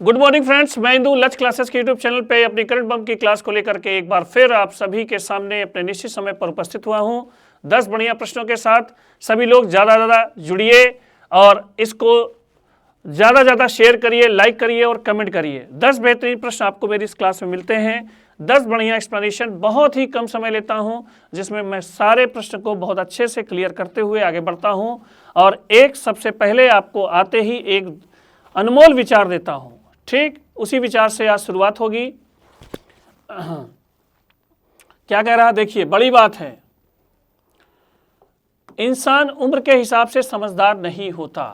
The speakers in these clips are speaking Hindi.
गुड मॉर्निंग फ्रेंड्स, मैं इंदू लच क्लासेस के यूट्यूब चैनल पे अपनी करंट बम की क्लास को लेकर के एक बार फिर आप सभी के सामने अपने निश्चित समय पर उपस्थित हुआ हूं 10 बढ़िया प्रश्नों के साथ। सभी लोग ज़्यादा जुड़िए और इसको ज़्यादा शेयर करिए, लाइक करिए और कमेंट करिए। 10 बेहतरीन प्रश्न आपको मेरी इस क्लास में मिलते हैं। 10 बढ़िया एक्सप्लेनेशन, बहुत ही कम समय लेता हूं जिसमें मैं सारे प्रश्न को बहुत अच्छे से क्लियर करते हुए आगे बढ़ता हूं और एक सबसे पहले आपको आते ही एक अनमोल विचार देता हूं। ठीक, उसी विचार से आज शुरुआत होगी। क्या कह रहा, देखिए बड़ी बात है। इंसान उम्र के हिसाब से समझदार नहीं होता,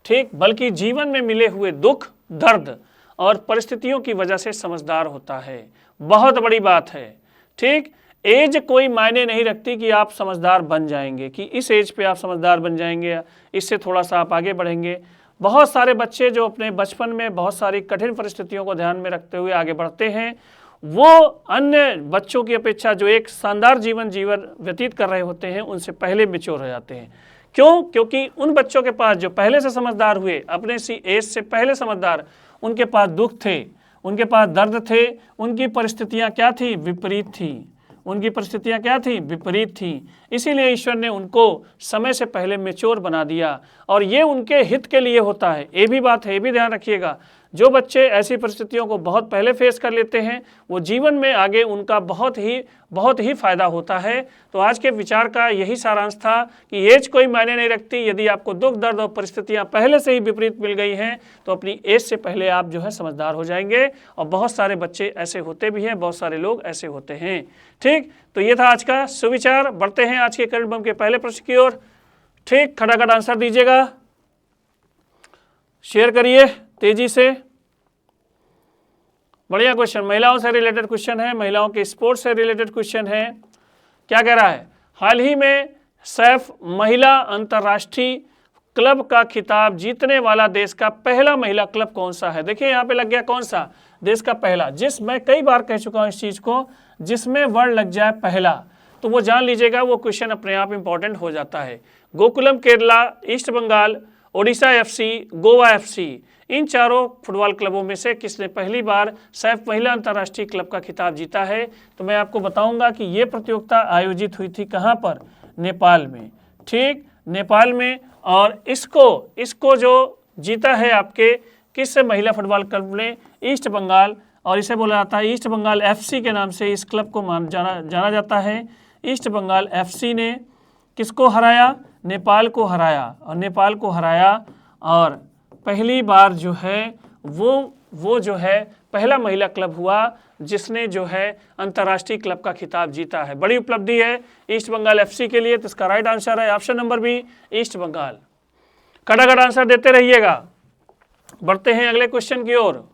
ठीक, बल्कि जीवन में मिले हुए दुख, दर्द और परिस्थितियों की वजह से समझदार होता है। बहुत बड़ी बात है। ठीक, एज कोई मायने नहीं रखती कि आप समझदार बन जाएंगे, कि इस एज पे आप समझदार बन जाएंगे, इससे थोड़ा सा आप आगे बढ़ेंगे। बहुत सारे बच्चे जो अपने बचपन में बहुत सारी कठिन परिस्थितियों को ध्यान में रखते हुए आगे बढ़ते हैं, वो अन्य बच्चों की अपेक्षा जो एक शानदार जीवन व्यतीत कर रहे होते हैं, उनसे पहले मैच्योर हो जाते हैं। क्यों? क्योंकि उन बच्चों के पास जो पहले से समझदार हुए, अपने सी एज से पहले समझदार, उनके पास दुख थे, उनके पास दर्द थे, उनकी परिस्थितियाँ क्या थी? विपरीत थी। उनकी परिस्थितियाँ क्या थी? विपरीत थी। इसीलिए ईश्वर ने उनको समय से पहले मैच्योर बना दिया और ये उनके हित के लिए होता है। ये भी बात है, ये भी ध्यान रखिएगा। जो बच्चे ऐसी परिस्थितियों को बहुत पहले फेस कर लेते हैं, वो जीवन में आगे उनका बहुत ही फायदा होता है। तो आज के विचार का यही सारांश था कि एज कोई मायने नहीं रखती। यदि आपको दुख, दर्द और परिस्थितियां पहले से ही विपरीत मिल गई हैं तो अपनी एज से पहले आप जो है समझदार हो जाएंगे। और बहुत सारे बच्चे ऐसे होते भी हैं, बहुत सारे लोग ऐसे होते हैं। ठीक, तो ये था आज का सुविचार। बढ़ते हैं आज के करंट बम के पहले प्रश्न की ओर। ठीक, खटाखट आंसर दीजिएगा, शेयर करिए तेजी से। बढ़िया क्वेश्चन, महिलाओं से रिलेटेड क्वेश्चन है, महिलाओं के स्पोर्ट्स से रिलेटेड क्वेश्चन है। क्या कह रहा है? हाल ही में सैफ महिला अंतर्राष्ट्रीय क्लब का खिताब जीतने वाला देश का पहला महिला क्लब कौन सा है? देखिए यहाँ पे लग गया कौन सा देश का पहला, मैं कई बार कह चुका हूँ इस चीज को, जिसमें वर्ड लग जाए पहला तो वो जान लीजिएगा वो क्वेश्चन अपने आप इंपॉर्टेंट हो जाता है। Gokulam Kerala, East Bengal, Odisha FC, Goa FC, इन चारों फुटबॉल क्लबों में से किसने पहली बार सैफ महिला अंतर्राष्ट्रीय क्लब का खिताब जीता है? तो मैं आपको बताऊंगा कि ये प्रतियोगिता आयोजित हुई थी कहाँ पर? नेपाल में। ठीक, नेपाल में। और इसको जो जीता है आपके किस महिला फुटबॉल क्लब ने? ईस्ट बंगाल, और इसे बोला जाता है ईस्ट बंगाल एफसी के नाम से इस क्लब को जाना जाता है। ईस्ट बंगाल एफसी ने किसको हराया? नेपाल को हराया। और नेपाल को हराया और पहली बार जो है वो जो है पहला महिला क्लब हुआ जिसने जो है अंतर्राष्ट्रीय क्लब का खिताब जीता है। बड़ी उपलब्धि है ईस्ट बंगाल एफसी के लिए। तो इसका राइट आंसर है option number B, East Bengal. खटाखट आंसर देते रहिएगा। बढ़ते हैं अगले क्वेश्चन की ओर।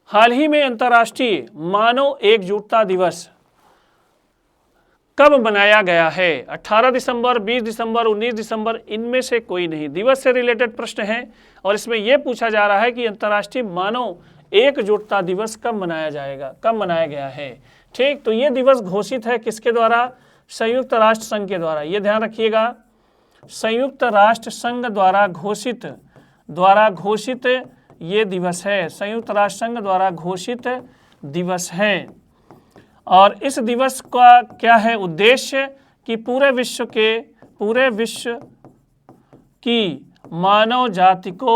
हाल ही में अंतर्राष्ट्रीय मानव एकजुटता दिवस कब मनाया गया है? 18 दिसंबर, 20 दिसंबर, 19 दिसंबर, इनमें से कोई नहीं। दिवस से रिलेटेड प्रश्न है और इसमें यह पूछा जा रहा है कि अंतर्राष्ट्रीय मानव एकजुटता दिवस कब मनाया जाएगा, कब मनाया गया है। ठीक, तो ये दिवस घोषित है किसके द्वारा? संयुक्त राष्ट्र संघ के द्वारा। ये ध्यान रखिएगा, संयुक्त राष्ट्र संघ द्वारा घोषित ये दिवस है। संयुक्त राष्ट्र संघ द्वारा घोषित दिवस है। और इस दिवस का क्या है उद्देश्य? कि पूरे विश्व की मानव जाति को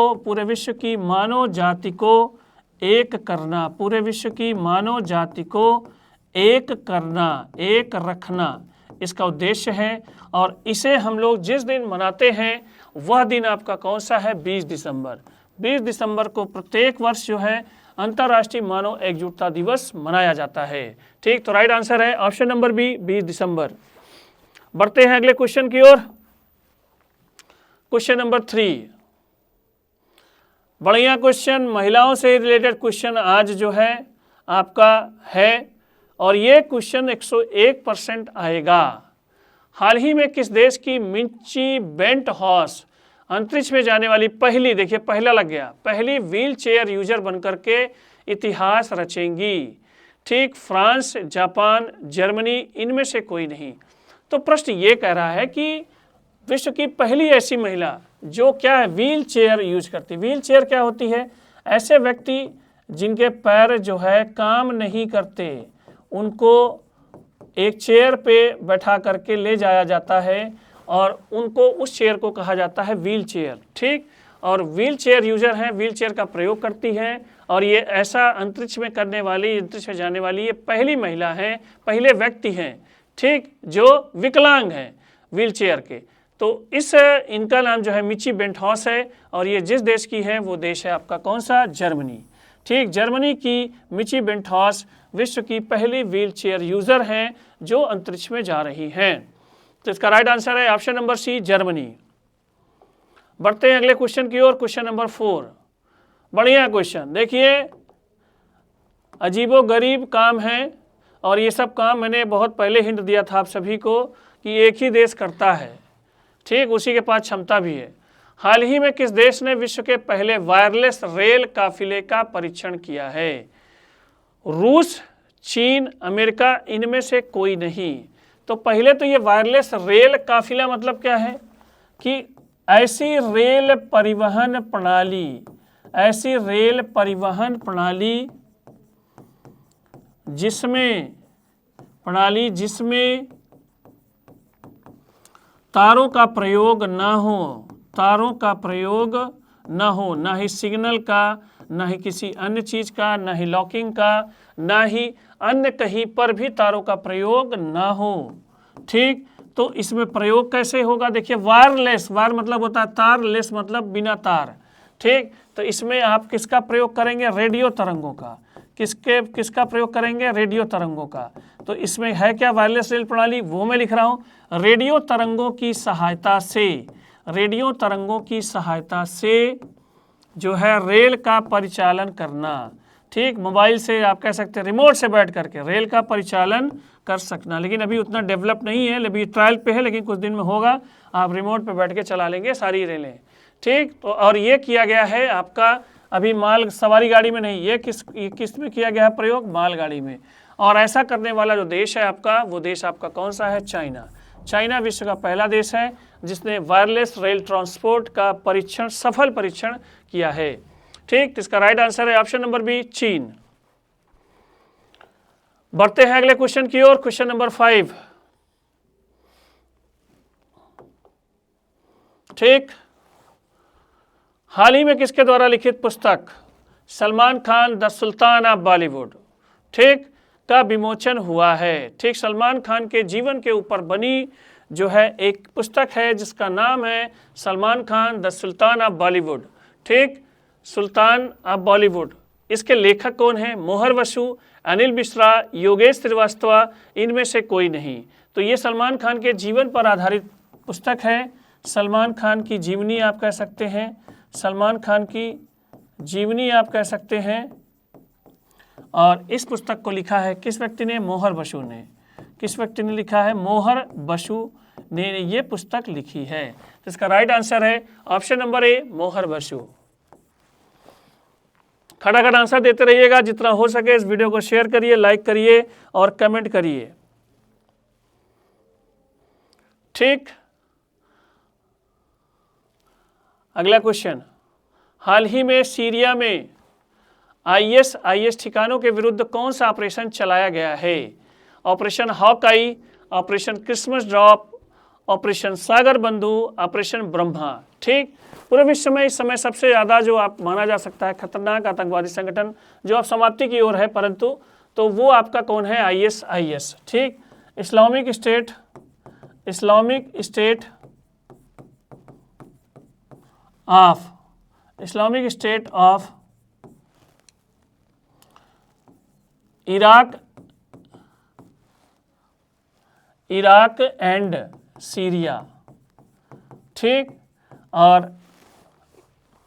एक करना, पूरे विश्व की मानव जाति को एक करना, एक रखना, इसका उद्देश्य है। और इसे हम लोग जिस दिन मनाते हैं वह दिन आपका कौन सा है? 20 दिसंबर। 20 दिसंबर को प्रत्येक वर्ष जो है अंतर्राष्ट्रीय मानव एकजुटता दिवस मनाया जाता है। ठीक, तो राइट आंसर है ऑप्शन नंबर बी, 20 दिसंबर। बढ़ते हैं अगले क्वेश्चन की ओर। क्वेश्चन नंबर 3, बढ़िया क्वेश्चन, महिलाओं से रिलेटेड क्वेश्चन आज जो है आपका है और ये क्वेश्चन 101% आएगा। हाल ही में किस देश की मिंची बेंट हॉर्स अंतरिक्ष में जाने वाली पहली, देखिए पहला लग गया, पहली व्हील चेयर यूजर बनकर के इतिहास रचेंगी? ठीक, फ्रांस, जापान, जर्मनी, इनमें से कोई नहीं। तो प्रश्न ये कह रहा है कि विश्व की पहली ऐसी महिला जो क्या है, व्हील चेयर यूज करती। व्हील चेयर क्या होती है, ऐसे व्यक्ति जिनके पैर जो है काम नहीं करते, उनको एक चेयर पे बैठा करके ले जाया जाता है और उनको उस चेयर को कहा जाता है व्हील चेयर। ठीक, और व्हील चेयर यूजर हैं, व्हील चेयर का प्रयोग करती हैं और ये ऐसा अंतरिक्ष में करने वाली, अंतरिक्ष में जाने वाली ये पहली महिला हैं, पहले व्यक्ति हैं, ठीक, जो विकलांग हैं व्हील चेयर के। तो इस इनका नाम जो है मिची बेंटहॉस है और ये जिस देश की है वो देश है आपका कौन सा, जर्मनी। ठीक, जर्मनी की मिची बेंटहॉस विश्व की पहली व्हील चेयर यूजर हैं जो अंतरिक्ष में जा रही हैं। तो इसका राइट आंसर है ऑप्शन नंबर सी, जर्मनी। बढ़ते हैं अगले क्वेश्चन की ओर, क्वेश्चन नंबर 4। बढ़िया क्वेश्चन, देखिए अजीबो गरीब काम है और ये सब काम मैंने बहुत पहले हिंट दिया था आप सभी को कि एक ही देश करता है। ठीक, उसी के पास क्षमता भी है। हाल ही में किस देश ने विश्व के पहले वायरलेस रेल काफिले का परीक्षण किया है? रूस, चीन, अमेरिका, इनमें से कोई नहीं। तो पहले तो ये वायरलेस रेल काफिला मतलब क्या है कि ऐसी रेल परिवहन प्रणाली, ऐसी रेल परिवहन प्रणाली जिसमें तारों का प्रयोग ना हो, तारों का प्रयोग ना हो, ना ही सिग्नल का, ना ही किसी अन्य चीज का, ना ही लॉकिंग का, ना ही अन्य कहीं पर भी तारों का प्रयोग ना हो। ठीक, तो इसमें प्रयोग कैसे होगा? देखिए वायरलेस, वायर मतलब होता है तार, लेस मतलब बिना तार। ठीक, तो इसमें आप किसका प्रयोग करेंगे? रेडियो तरंगों का। किसका प्रयोग करेंगे? रेडियो तरंगों का। तो इसमें है क्या वायरलेस रेल प्रणाली, वो मैं लिख रहा हूँ। रेडियो तरंगों की सहायता से, रेडियो तरंगों की सहायता से जो है रेल का परिचालन करना। ठीक, मोबाइल से आप कह सकते हैं रिमोट से बैठ करके रेल का परिचालन कर सकना, लेकिन अभी उतना डेवलप नहीं है, अभी ट्रायल पे है, लेकिन कुछ दिन में होगा, आप रिमोट पे बैठ के चला लेंगे सारी रेलें। ठीक, तो और ये किया गया है आपका अभी माल सवारी गाड़ी में नहीं, ये किस में किया गया है प्रयोग? मालगाड़ी में। और ऐसा करने वाला जो देश है आपका, वो देश आपका कौन सा है? चाइना। चाइना विश्व का पहला देश है जिसने वायरलेस रेल ट्रांसपोर्ट का परीक्षण, सफल परीक्षण किया है। ठीक, तो इसका राइट आंसर है ऑप्शन नंबर बी, चीन। बढ़ते हैं अगले क्वेश्चन की ओर, क्वेश्चन नंबर 5। ठीक, हाल ही में किसके द्वारा लिखित पुस्तक Salman Khan the sultan of Bollywood, ठीक, का विमोचन हुआ है? ठीक, सलमान खान के जीवन के ऊपर बनी जो है एक पुस्तक है जिसका नाम है Salman Khan the sultan of Bollywood. ठीक, सुल्तान ऑफ बॉलीवुड। इसके लेखक कौन है? मोहर बसु, अनिल मिश्रा, योगेश श्रीवास्तव, इनमें से कोई नहीं। तो ये सलमान खान के जीवन पर आधारित पुस्तक है। सलमान खान की जीवनी आप कह सकते हैं, सलमान खान की जीवनी आप कह सकते हैं। और इस पुस्तक को लिखा है किस व्यक्ति ने? मोहर बसु ने। किस व्यक्ति ने लिखा है? मोहर बसु ने ये पुस्तक लिखी है। तो इसका राइट आंसर है ऑप्शन नंबर ए, मोहर बसु। खटाखट आंसर देते रहिएगा, जितना हो सके इस वीडियो को शेयर करिए, लाइक करिए और कमेंट करिए। ठीक, अगला क्वेश्चन, हाल ही में सीरिया में आईएस ठिकानों के विरुद्ध कौन सा ऑपरेशन चलाया गया है? Operation Hawkeye, operation Christmas drop, operation Sagar Bandhu, operation Brahma. ठीक, पूरे विश्व में इस समय सबसे ज़्यादा जो आप माना जा सकता है खतरनाक आतंकवादी संगठन जो अब समाप्ति की ओर है, परंतु तो वो आपका कौन है? आईएस। ठीक, Islamic state of Iraq and Syria. ठीक, और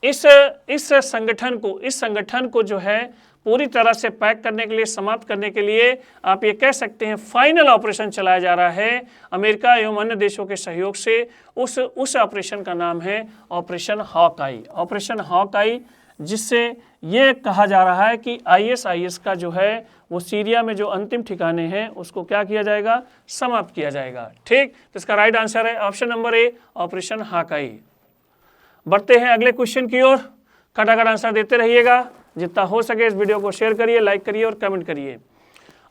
इस संगठन को जो है पूरी तरह से पैक करने के लिए, समाप्त करने के लिए आप ये कह सकते हैं फाइनल ऑपरेशन चलाया जा रहा है अमेरिका एवं अन्य देशों के सहयोग से। उस ऑपरेशन का नाम है ऑपरेशन हॉकाई। ऑपरेशन हॉकाई, जिससे ये कहा जा रहा है कि आईएस का जो है वो सीरिया में जो अंतिम ठिकाने हैं उसको क्या किया जाएगा? समाप्त किया जाएगा। ठीक, तो इसका राइट आंसर है option number A, operation Hawkeye. बढ़ते हैं अगले क्वेश्चन की ओर। खटाखट आंसर देते रहिएगा, जितना हो सके इस वीडियो को शेयर करिए, लाइक करिए और कमेंट करिए।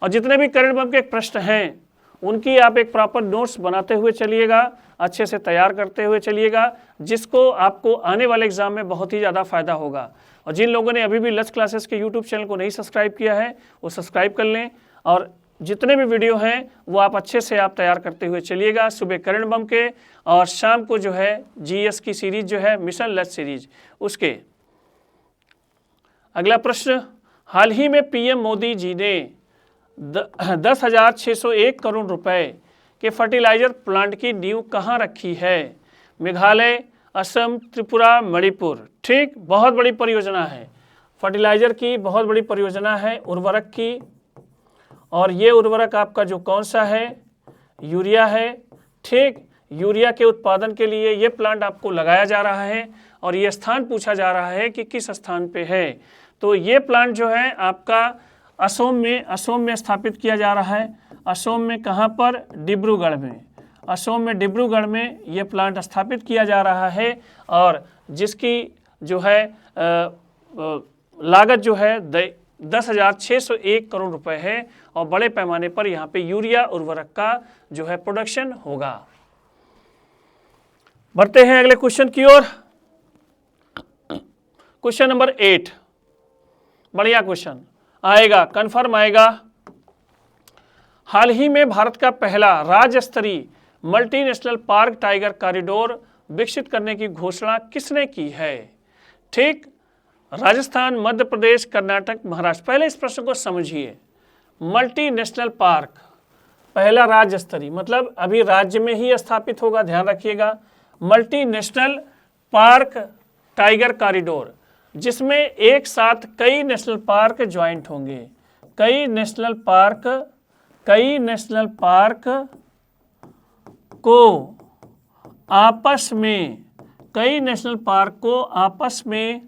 और जितने भी करंट बम के प्रश्न हैं उनकी आप एक प्रॉपर नोट्स बनाते हुए चलिएगा, अच्छे से तैयार करते हुए चलिएगा, जिसको आपको आने वाले एग्जाम में बहुत ही ज़्यादा फायदा होगा। और जिन लोगों ने अभी भी लक्ष्य क्लासेस के यूट्यूब चैनल को नहीं सब्सक्राइब किया है वो सब्सक्राइब कर लें, और जितने भी वीडियो हैं वो आप अच्छे से आप तैयार करते हुए चलिएगा। सुबह करंट बम के और शाम को जो है जीएस की सीरीज जो है मिशन लक्ष्य सीरीज उसके। अगला प्रश्न, हाल ही में पीएम मोदी जी ने 10,601 करोड़ रुपए के फर्टिलाइजर प्लांट की नींव कहाँ रखी है? मेघालय, असम, त्रिपुरा, मणिपुर। ठीक, बहुत बड़ी परियोजना है, फर्टिलाइजर की बहुत बड़ी परियोजना है, उर्वरक की। और ये उर्वरक आपका जो कौन सा है, यूरिया है। ठीक, यूरिया के उत्पादन के लिए ये प्लांट आपको लगाया जा रहा है और ये स्थान पूछा जा रहा है कि किस स्थान पे है। तो ये प्लांट जो है आपका असम में स्थापित किया जा रहा है। असम में कहाँ पर? डिब्रूगढ़ में। असम में डिब्रूगढ़ में ये प्लांट स्थापित किया जा रहा है और जिसकी जो है लागत जो है 10,601 करोड़ रुपए है और बड़े पैमाने पर यहाँ पे यूरिया उर्वरक का जो है प्रोडक्शन होगा। बढ़ते हैं अगले क्वेश्चन की ओर। क्वेश्चन नंबर 8, बढ़िया क्वेश्चन आएगा, कंफर्म आएगा। हाल ही में भारत का पहला राज्य स्तरीय मल्टीनेशनल पार्क टाइगर कॉरिडोर विकसित करने की घोषणा किसने की है? ठीक, राजस्थान, मध्य प्रदेश, कर्नाटक, महाराष्ट्र। पहले इस प्रश्न को समझिए। मल्टीनेशनल पार्क पहला राज्य स्तरीय मतलब अभी राज्य में ही स्थापित होगा, ध्यान रखिएगा। मल्टीनेशनल पार्क टाइगर कॉरिडोर, जिसमें एक साथ कई नेशनल पार्क ज्वाइंट होंगे। कई नेशनल पार्क को आपस में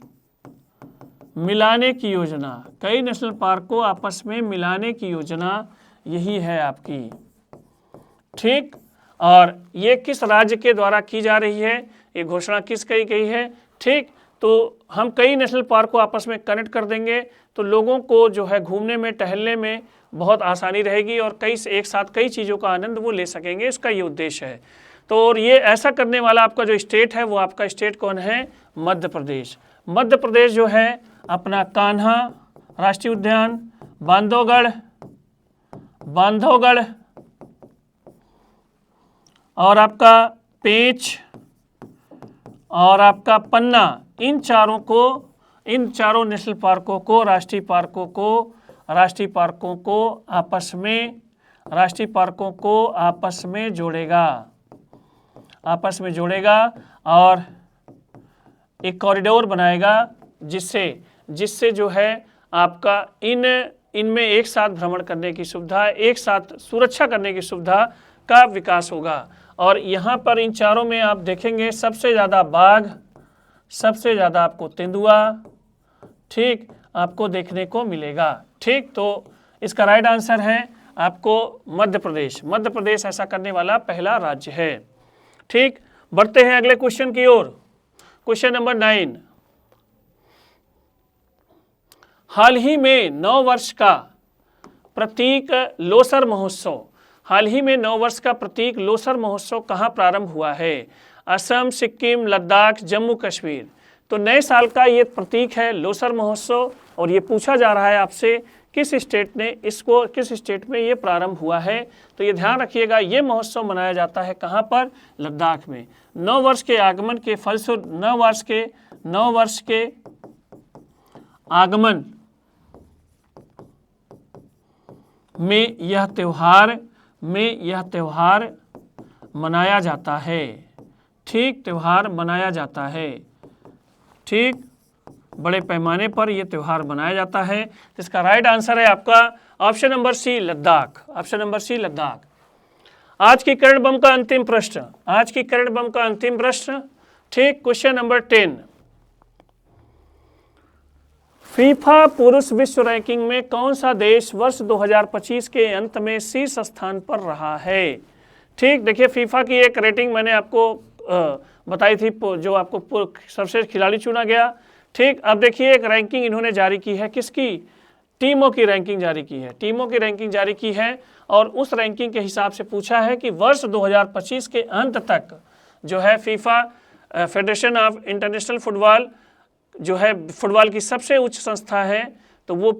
मिलाने की योजना, कई नेशनल पार्क को आपस में मिलाने की योजना यही है आपकी। ठीक, और ये किस राज्य के द्वारा की जा रही है, ये घोषणा किस की गई है? ठीक, तो हम कई नेशनल पार्क को आपस में कनेक्ट कर देंगे तो लोगों को जो है घूमने में, टहलने में बहुत आसानी रहेगी और एक साथ कई चीज़ों का आनंद वो ले सकेंगे। इसका ये उद्देश्य है। तो और ये ऐसा करने वाला आपका जो स्टेट है वो आपका स्टेट कौन है? मध्य प्रदेश। मध्य प्रदेश जो है अपना कान्हा राष्ट्रीय उद्यान, बांधवगढ़ और आपका पेंच और आपका पन्ना, इन चारों नेशनल पार्कों को, राष्ट्रीय पार्कों को आपस में जोड़ेगा और एक कॉरिडोर बनाएगा जिससे जो है आपका इनमें एक साथ भ्रमण करने की सुविधा, एक साथ सुरक्षा करने की सुविधा का विकास होगा। और यहाँ पर इन चारों में आप देखेंगे सबसे ज़्यादा बाघ, सबसे ज़्यादा आपको तेंदुआ, ठीक, आपको देखने को मिलेगा। ठीक, तो इसका राइट आंसर है आपको मध्य प्रदेश। मध्य प्रदेश ऐसा करने वाला पहला राज्य है। ठीक, बढ़ते हैं अगले क्वेश्चन की ओर। क्वेश्चन नंबर 9, हाल ही में 9 वर्ष का प्रतीक लोसर महोत्सव कहाँ प्रारंभ हुआ है? असम, सिक्किम, लद्दाख, जम्मू कश्मीर। तो नए साल का ये प्रतीक है लोसर महोत्सव और ये पूछा जा रहा है आपसे किस स्टेट में ये प्रारंभ हुआ है। तो ये ध्यान रखिएगा, ये महोत्सव मनाया जाता है कहाँ पर? लद्दाख में। 9 वर्ष के आगमन के फलस्वरूप 9 वर्ष के आगमन में यह त्योहार मनाया जाता है। ठीक, त्योहार मनाया जाता है। ठीक, बड़े पैमाने पर यह त्योहार मनाया जाता है। इसका राइट आंसर है आपका option number C, Ladakh. Option number C, Ladakh. आज की करंट बम का अंतिम प्रश्न। ठीक, क्वेश्चन नंबर 10, फीफा पुरुष विश्व रैंकिंग में कौन सा देश वर्ष 2025 के अंत में शीर्ष स्थान पर रहा है? ठीक, देखिए फीफा की एक रेटिंग मैंने आपको बताई थी, जो आपको सर्वश्रेष्ठ खिलाड़ी चुना गया। ठीक, अब देखिए एक रैंकिंग इन्होंने जारी की है, किसकी? टीमों की रैंकिंग जारी की है, टीमों की रैंकिंग जारी की है। और उस रैंकिंग के हिसाब से पूछा है कि वर्ष 2025 के अंत तक जो है FIFA federation of international football जो है फुटबॉल की सबसे उच्च संस्था है, तो वो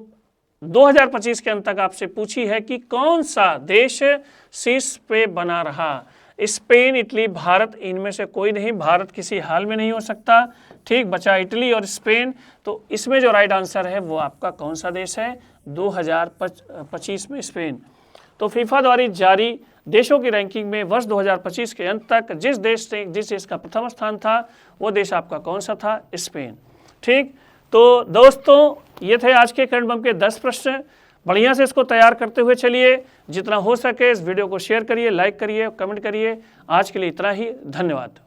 2025 के अंत तक आपसे पूछी है कि कौन सा देश शीर्ष पे बना रहा। स्पेन, इटली, भारत, इनमें से कोई नहीं। भारत किसी हाल में नहीं हो सकता। ठीक, बचा इटली और स्पेन। तो इसमें जो राइट आंसर है वो आपका कौन सा देश है? 2025 में स्पेन। तो फीफा द्वारा जारी देशों की रैंकिंग में वर्ष 2025 के अंत तक जिस देश का प्रथम स्थान था वो देश आपका कौन सा था? स्पेन। ठीक, तो दोस्तों ये थे आज के करंट बम के 10 प्रश्न। बढ़िया से इसको तैयार करते हुए चलिए, जितना हो सके इस वीडियो को शेयर करिए, लाइक करिए, कमेंट करिए। आज के लिए इतना ही, धन्यवाद।